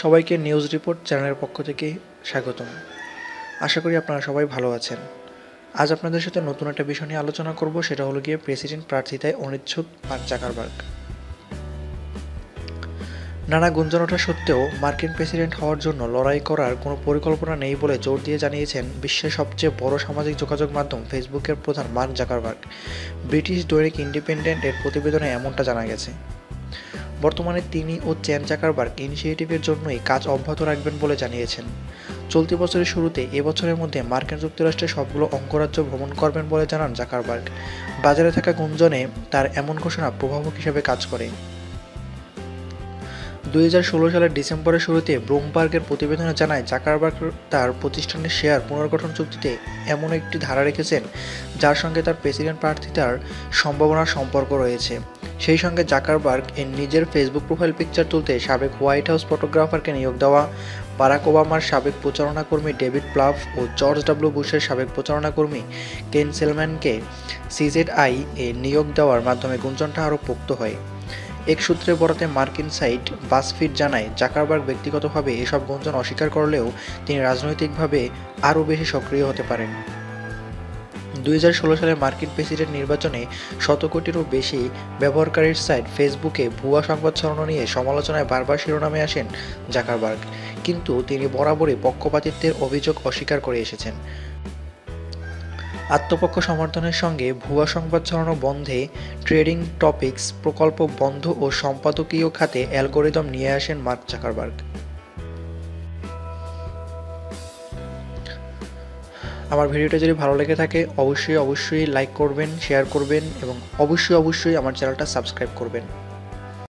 সবাইকে news report চ্যানেলের পক্ষ থেকে স্বাগতম। আশা করি আপনারা সবাই ভালো আছেন। আজ আপনাদের সাথে নতুন একটা বিষয় নিয়ে আলোচনা করব, সেটা হলো গিয়ে প্রেসিডেন্ট প্রার্থিতায় অনিচ্ছুক মার্ক জাকারবার্গ। নানা গুঞ্জন ওঠা সত্ত্বেও মার্কিন প্রেসিডেন্ট হওয়ার জন্য লড়াই করার কোনো পরিকল্পনা নেই বলে জোর দিয়ে জানিয়েছেন বিশ্বের সবচেয়ে বড় সামাজিক যোগাযোগ মাধ্যম ফেসবুকের প্রধান মার্ক জাকারবার্গ। ব্রিটিশ দৈনিক ইন্ডিপেন্ডেন্ট এর প্রতিবেদনে এমনটা জানা গেছে। বর্তমানে তিনি ও চ্যান জাকারবার্গ ইনিশিয়েটিভের জন্যই কাজ অব্যাহত রাখবেন বলে জানিয়েছেন। চলতি বছরের শুরুতে এবছরের মধ্যে মার্কিন যুক্তরাষ্ট্রের সবগুলো অঙ্গরাজ্য ভ্রমণ করবেন বলে জানান জাকারবার্গ। বাজারে থাকা গুঞ্জনে তার এমন ঘোষণা প্রভাবক হিসেবে কাজ করে। 2016 সালের ডিসেম্বরের শুরুতে ব্লুমবার্গের প্রতিবেদনে জানায় জাকারবার্গ তার প্রতিষ্ঠানের শেয়ার পুনর্গঠন চুক্তিতে এমন একটি ধারা রেখেছেন যার সঙ্গে তার প্রেসিডেন্ট প্রার্থিতার সম্ভাবনার সম্পর্ক রয়েছে। সেই সঙ্গে জাকারবার্গ এর নিজের ফেসবুক প্রোফাইল পিকচার তুলতে সাবেক হোয়াইট হাউস ফটোগ্রাফারকে নিয়োগ দেওয়া, বারাক ওবামার সাবেক প্রচারণা কর্মী ডেভিড প্লাভ ও জর্জ ডাব্লিউ বুশের সাবেক প্রচারণা কর্মী কেন সেলম্যানকে সিজেডআই এ নিয়োগ দেওয়ার মাধ্যমে গুঞ্জনটা আরও পোক্ত হয়। এক সূত্রে বরাতে মার্কিন সাইট বাজফিড জানায় জাকারবার্গ ব্যক্তিগতভাবে এসব গুঞ্জন অস্বীকার করলেও তিনি রাজনৈতিকভাবে আরও বেশি সক্রিয় হতে পারেন। 2016 সালে মার্কিন প্রেসিডেন্ট নির্বাচনে 100 কোটিরও বেশি ব্যবহারকারীর সাইট ফেসবুকে ভুয়া সংবাদ ছড়ানো নিয়ে সমালোচনায় বারবার শিরোনামে আসেন জাকারবার্গ, কিন্তু তিনি বরাবরই পক্ষপাতিত্বের অভিযোগ অস্বীকার করে এসেছেন। আত্মপক্ষ সমর্থনের সঙ্গে ভুয়া সংবাদ ছড়ানো বন্ধে ট্রেডিং টপিকস প্রকল্প বন্ধ ও সম্পাদকীয় খাতে অ্যালগোরিদম নিয়ে আসেন মার্ক জাকারবার্গ। আমার ভিডিওটা যদি ভালো লেগে থাকে অবশ্যই লাইক করবেন, শেয়ার করবেন এবং অবশ্যই আমার চ্যানেলটা সাবস্ক্রাইব করবেন।